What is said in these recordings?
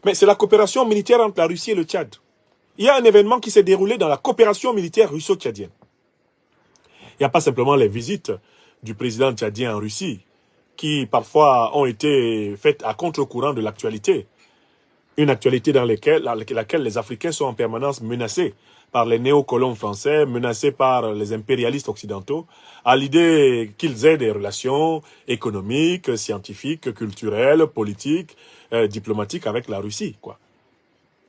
Mais c'est la coopération militaire entre la Russie et le Tchad. Il y a un événement qui s'est déroulé dans la coopération militaire russo-tchadienne. Il n'y a pas simplement les visites du président tchadien en Russie, qui parfois ont été faites à contre-courant de l'actualité. Une actualité dans laquelle les Africains sont en permanence menacés par les néocolons français, menacés par les impérialistes occidentaux, à l'idée qu'ils aient des relations économiques, scientifiques, culturelles, politiques, diplomatiques avec la Russie, quoi.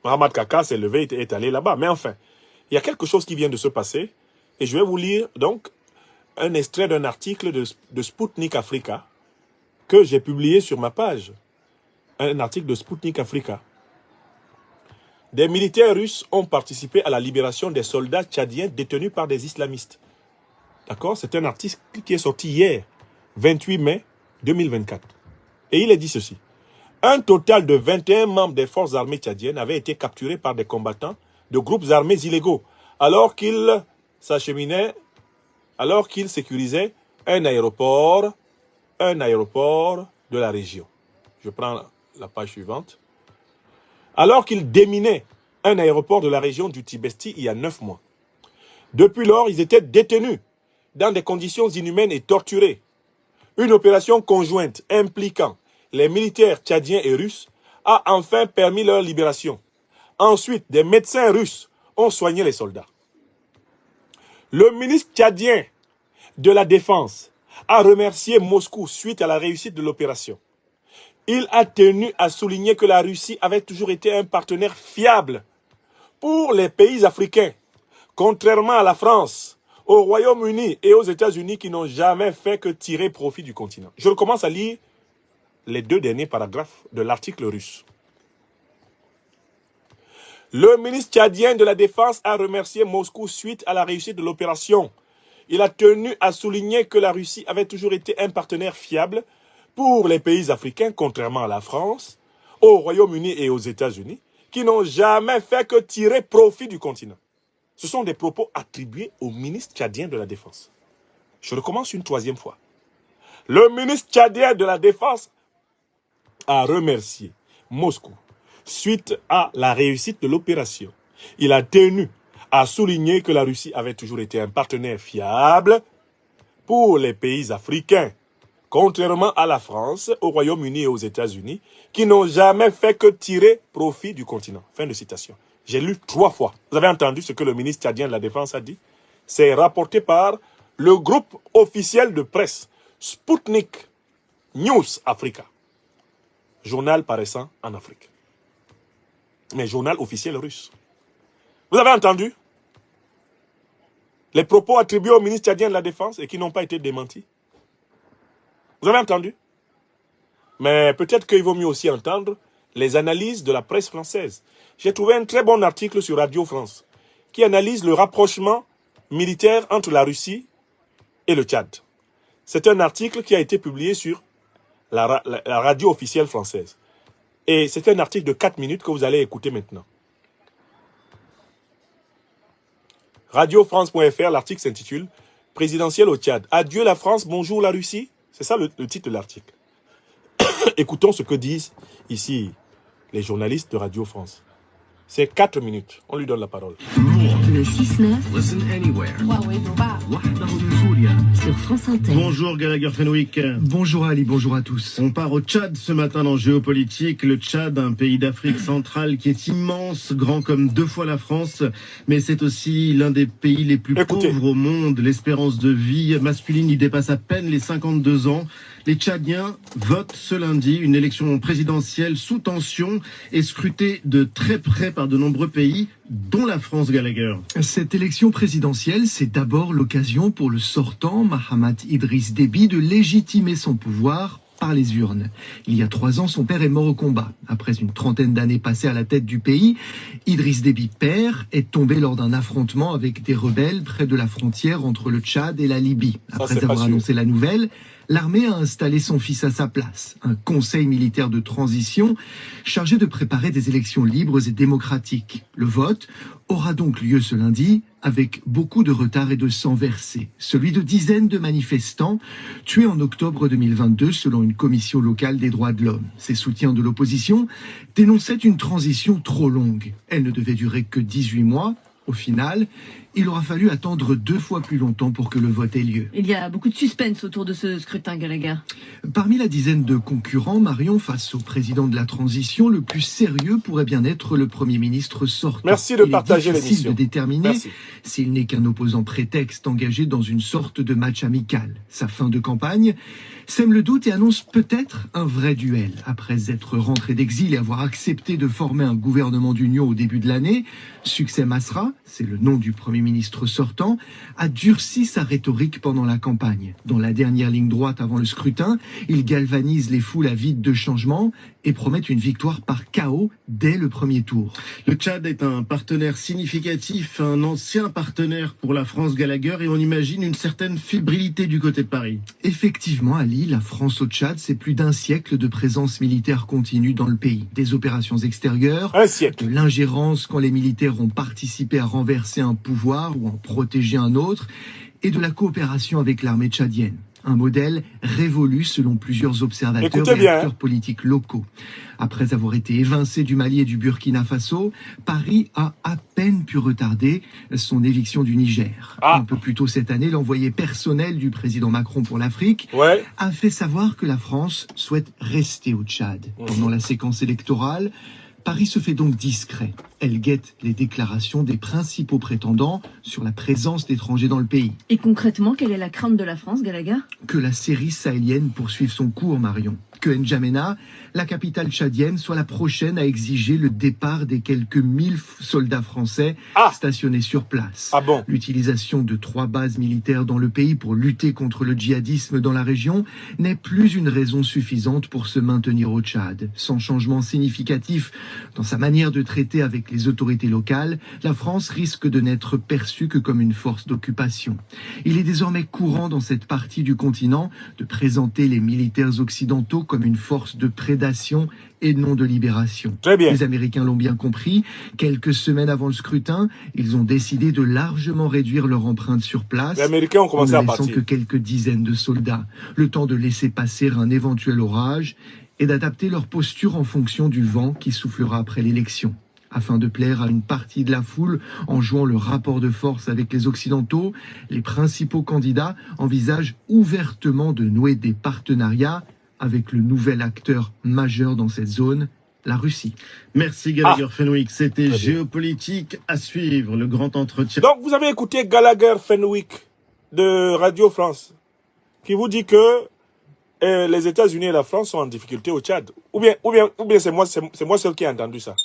Mohamed Kaka s'est levé et est allé là-bas. Mais enfin, il y a quelque chose qui vient de se passer, et je vais vous lire donc un extrait d'un article de Sputnik Africa que j'ai publié sur ma page. Un article de Sputnik Africa. Des militaires russes ont participé à la libération des soldats tchadiens détenus par des islamistes. D'accord? C'est un article qui est sorti hier, 28 mai 2024. Et il est dit ceci. Un total de 21 membres des forces armées tchadiennes avaient été capturés par des combattants de groupes armés illégaux alors qu'ils sécurisaient un aéroport de la région. Je prends la page suivante. Alors qu'ils déminaient un aéroport de la région du Tibesti il y a 9 mois. Depuis lors, ils étaient détenus dans des conditions inhumaines et torturés. Une opération conjointe impliquant les militaires tchadiens et russes a enfin permis leur libération. Ensuite, des médecins russes ont soigné les soldats. Le ministre tchadien de la Défense a remercié Moscou suite à la réussite de l'opération. Il a tenu à souligner que la Russie avait toujours été un partenaire fiable pour les pays africains, contrairement à la France, au Royaume-Uni et aux États-Unis qui n'ont jamais fait que tirer profit du continent. Je recommence à lire les 2 derniers paragraphes de l'article russe. Le ministre tchadien de la Défense a remercié Moscou suite à la réussite de l'opération. Il a tenu à souligner que la Russie avait toujours été un partenaire fiable pour les pays africains, contrairement à la France, au Royaume-Uni et aux États-Unis, qui n'ont jamais fait que tirer profit du continent. Ce sont des propos attribués au ministre tchadien de la Défense. Je recommence une 3e fois. Le ministre tchadien de la Défense a remercié Moscou suite à la réussite de l'opération. Il a tenu à souligner que la Russie avait toujours été un partenaire fiable pour les pays africains, contrairement à la France, au Royaume-Uni et aux États-Unis, qui n'ont jamais fait que tirer profit du continent. Fin de citation. J'ai lu 3 fois. Vous avez entendu ce que le ministre tchadien de la Défense a dit? C'est rapporté par le groupe officiel de presse Sputnik News Africa. Journal paraissant en Afrique. Mais journal officiel russe. Vous avez entendu les propos attribués au ministre tchadien de la Défense et qui n'ont pas été démentis? Vous avez entendu? Mais peut-être qu'il vaut mieux aussi entendre les analyses de la presse française. J'ai trouvé un très bon article sur Radio France qui analyse le rapprochement militaire entre la Russie et le Tchad. C'est un article qui a été publié sur la radio officielle française. Et c'est un article de 4 minutes que vous allez écouter maintenant. Radiofrance.fr, l'article s'intitule « Présidentielle au Tchad. Adieu la France, bonjour la Russie ». C'est ça le titre de l'article. Écoutons ce que disent ici les journalistes de Radio France. C'est 4 minutes. On lui donne la parole. Le 6-9. Listen anywhere. Sur France Inter. Bonjour Gallagher Fenwick. Bonjour Ali, bonjour à tous. On part au Tchad ce matin dans Géopolitique. Le Tchad, un pays d'Afrique centrale qui est immense, grand comme 2 fois la France, mais c'est aussi l'un des pays les plus pauvres au monde. L'espérance de vie masculine y dépasse à peine les 52 ans. Les Tchadiens votent ce lundi une élection présidentielle sous tension et scrutée de très près par de nombreux pays, dont la France, Gallagher. Cette élection présidentielle, c'est d'abord l'occasion pour le sortant, Mahamat Idriss Déby, de légitimer son pouvoir par les urnes. Il y a 3 ans, son père est mort au combat. Après une 30aine d'années passées à la tête du pays, Idriss Déby père est tombé lors d'un affrontement avec des rebelles près de la frontière entre le Tchad et la Libye. Après avoir annoncé la nouvelle, L'armée a installé son fils à sa place, un conseil militaire de transition chargé de préparer des élections libres et démocratiques. Le vote aura donc lieu ce lundi avec beaucoup de retard et de sang versé. Celui de dizaines de manifestants tués en octobre 2022 selon une commission locale des droits de l'homme. Ses soutiens de l'opposition dénonçaient une transition trop longue. Elle ne devait durer que 18 mois. Au final, il aura fallu attendre 2 fois plus longtemps pour que le vote ait lieu. Il y a beaucoup de suspense autour de ce scrutin, Gallagher. Parmi la dizaine de concurrents, Marion, face au président de la transition, le plus sérieux pourrait bien être le Premier ministre sortant. Merci de partager l'émission. Il est difficile de déterminer Merci. s'il n'est qu'un opposant prétexte engagé dans une sorte de match amical. Sa fin de campagne sème le doute et annonce peut-être un vrai duel. Après être rentré d'exil et avoir accepté de former un gouvernement d'union au début de l'année, Succès Masra, c'est le nom du Premier ministre sortant, a durci sa rhétorique pendant la campagne. Dans la dernière ligne droite avant le scrutin, il galvanise les foules avides de changement et promet une victoire par chaos dès le premier tour. Le Tchad est un partenaire significatif, un ancien partenaire pour la France, Gallagher, et on imagine une certaine fébrilité du côté de Paris. Effectivement, Ali, la France au Tchad, c'est plus d'un siècle de présence militaire continue dans le pays. Des opérations extérieures, Un siècle. de l'ingérence quand les militaires ont participé à renverser un pouvoir ou en protéger un autre, et de la coopération avec l'armée tchadienne. Un modèle révolu selon plusieurs observateurs Écoutez et bien, acteurs politiques locaux. Après avoir été évincé du Mali et du Burkina Faso, Paris a à peine pu retarder son éviction du Niger. Ah. Un peu plus tôt cette année, l'envoyé personnel du président Macron pour l'Afrique Ouais. a fait savoir que la France souhaite rester au Tchad. Pendant la séquence électorale, Paris se fait donc discret. Elle guette les déclarations des principaux prétendants sur la présence d'étrangers dans le pays. Et concrètement, quelle est la crainte de la France, Gallagher? Que la série sahélienne poursuive son cours, Marion. Que N'Djamena, la capitale tchadienne, soit la prochaine à exiger le départ des quelques 1000 soldats français stationnés sur place. Ah bon? L'utilisation de 3 bases militaires dans le pays pour lutter contre le djihadisme dans la région n'est plus une raison suffisante pour se maintenir au Tchad. Sans changement significatif dans sa manière de traiter avec les autorités locales, la France risque de n'être perçue que comme une force d'occupation. Il est désormais courant dans cette partie du continent de présenter les militaires occidentaux comme une force de prédation et non de libération. Très bien. Les Américains l'ont bien compris. Quelques semaines avant le scrutin, ils ont décidé de largement réduire leur empreinte sur place. Les Américains ont commencé à en ne laissant partir. que quelques dizaines de soldats. Le temps de laisser passer un éventuel orage et d'adapter leur posture en fonction du vent qui soufflera après l'élection. Afin de plaire à une partie de la foule en jouant le rapport de force avec les Occidentaux, les principaux candidats envisagent ouvertement de nouer des partenariats avec le nouvel acteur majeur dans cette zone, la Russie. Merci Gallagher Fenwick, c'était Géopolitique à suivre, le grand entretien. Donc, vous avez écouté Gallagher Fenwick de Radio France, qui vous dit que les États-Unis et la France sont en difficulté au Tchad. Ou bien c'est moi seul qui ai entendu ça.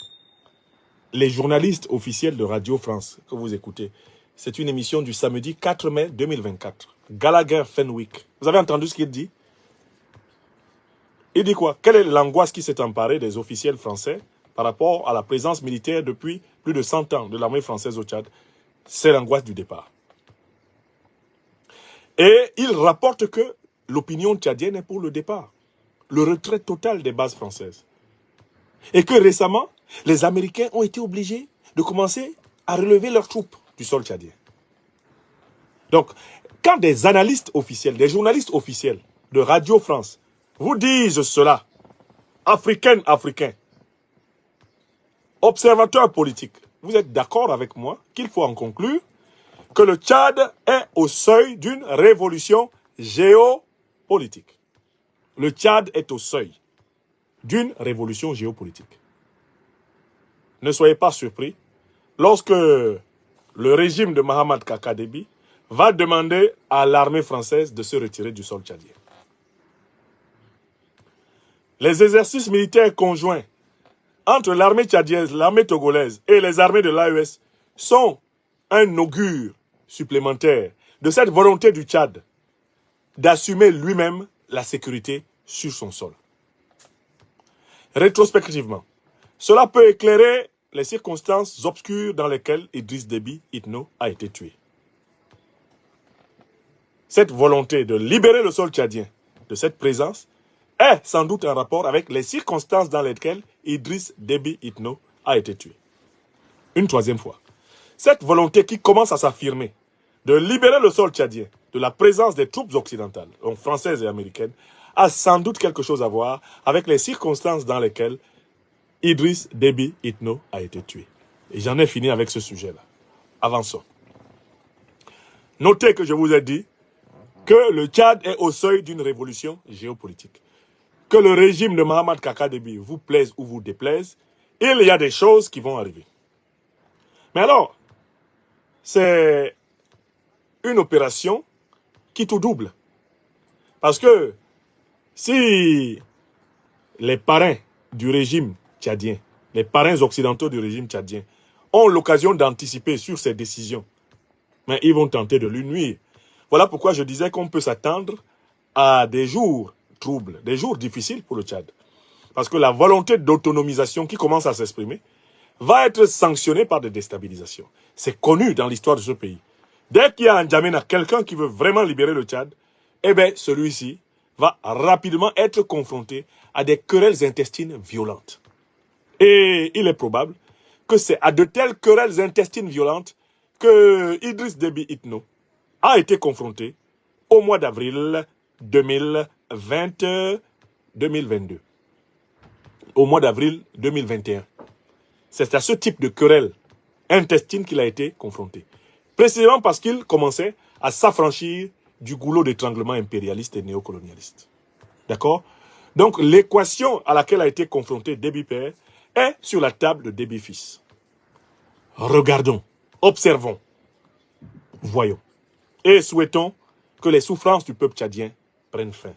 Les journalistes officiels de Radio France que vous écoutez, c'est une émission du samedi 4 mai 2024. Gallagher Fenwick. Vous avez entendu ce qu'il dit? Il dit quoi? Quelle est l'angoisse qui s'est emparée des officiels français par rapport à la présence militaire depuis plus de 100 ans de l'armée française au Tchad? C'est l'angoisse du départ. Et il rapporte que l'opinion tchadienne est pour le départ. Le retrait total des bases françaises. Et que récemment, les Américains ont été obligés de commencer à relever leurs troupes du sol tchadien. Donc, quand des analystes officiels, des journalistes officiels de Radio France vous disent cela, africains, observateurs politiques, vous êtes d'accord avec moi qu'il faut en conclure que le Tchad est au seuil d'une révolution géopolitique. Le Tchad est au seuil d'une révolution géopolitique. Ne soyez pas surpris lorsque le régime de Mahamat Kaka Déby va demander à l'armée française de se retirer du sol tchadien. Les exercices militaires conjoints entre l'armée tchadienne, l'armée togolaise et les armées de l'AES sont un augure supplémentaire de cette volonté du Tchad d'assumer lui-même la sécurité sur son sol. Rétrospectivement, cela peut éclairer les circonstances obscures dans lesquelles Idriss Déby Itno a été tué. Cette volonté de libérer le sol tchadien de cette présence est sans doute en rapport avec les circonstances dans lesquelles Idriss Déby Itno a été tué. Une troisième fois, cette volonté qui commence à s'affirmer de libérer le sol tchadien de la présence des troupes occidentales, donc françaises et américaines, a sans doute quelque chose à voir avec les circonstances dans lesquelles Idriss Déby Itno a été tué. Et j'en ai fini avec ce sujet-là. Avançons. Notez que je vous ai dit que le Tchad est au seuil d'une révolution géopolitique. Que le régime de Mohamed Kaka Déby vous plaise ou vous déplaise, il y a des choses qui vont arriver. Mais alors, c'est une opération qui tout double. Parce que si les parrains du régime tchadien, les parrains occidentaux du régime tchadien, ont l'occasion d'anticiper sur ces décisions, mais ils vont tenter de lui nuire. Voilà pourquoi je disais qu'on peut s'attendre à des jours troubles, des jours difficiles pour le Tchad. Parce que la volonté d'autonomisation qui commence à s'exprimer va être sanctionnée par des déstabilisations. C'est connu dans l'histoire de ce pays. Dès qu'il y a un N'Djamena, quelqu'un qui veut vraiment libérer le Tchad, eh bien, celui-ci va rapidement être confronté à des querelles intestines violentes. Et il est probable que c'est à de telles querelles intestines violentes que Idriss Déby Itno a été confronté au mois d'avril 2022. Au mois d'avril 2021. C'est à ce type de querelle intestine qu'il a été confronté. Précisément parce qu'il commençait à s'affranchir du goulot d'étranglement impérialiste et néocolonialiste. D'accord? Donc l'équation à laquelle a été confronté Déby père est sur la table de Déby fils. Regardons, observons, voyons. Et souhaitons que les souffrances du peuple tchadien prennent fin.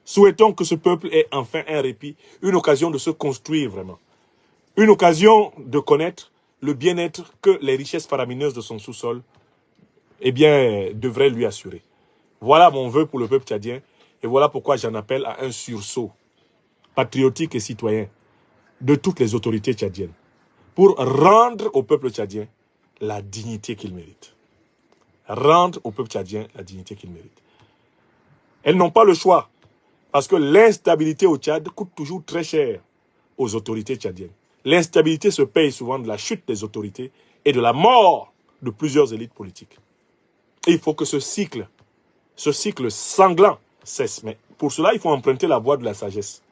Souhaitons que ce peuple ait enfin un répit, une occasion de se construire vraiment. Une occasion de connaître le bien-être que les richesses faramineuses de son sous-sol devraient lui assurer. Voilà mon vœu pour le peuple tchadien et voilà pourquoi j'en appelle à un sursaut patriotique et citoyen de toutes les autorités tchadiennes pour rendre au peuple tchadien la dignité qu'il mérite. Rendre au peuple tchadien la dignité qu'il mérite. Elles n'ont pas le choix parce que l'instabilité au Tchad coûte toujours très cher aux autorités tchadiennes. L'instabilité se paye souvent de la chute des autorités et de la mort de plusieurs élites politiques. Et il faut que ce cycle sanglant cesse. Mais pour cela, il faut emprunter la voie de la sagesse,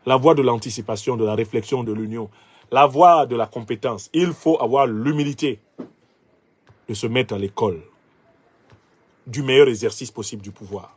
la voie de l'anticipation, de la réflexion, de l'union, la voie de la compétence. Il faut avoir l'humilité de se mettre à l'école du meilleur exercice possible du pouvoir.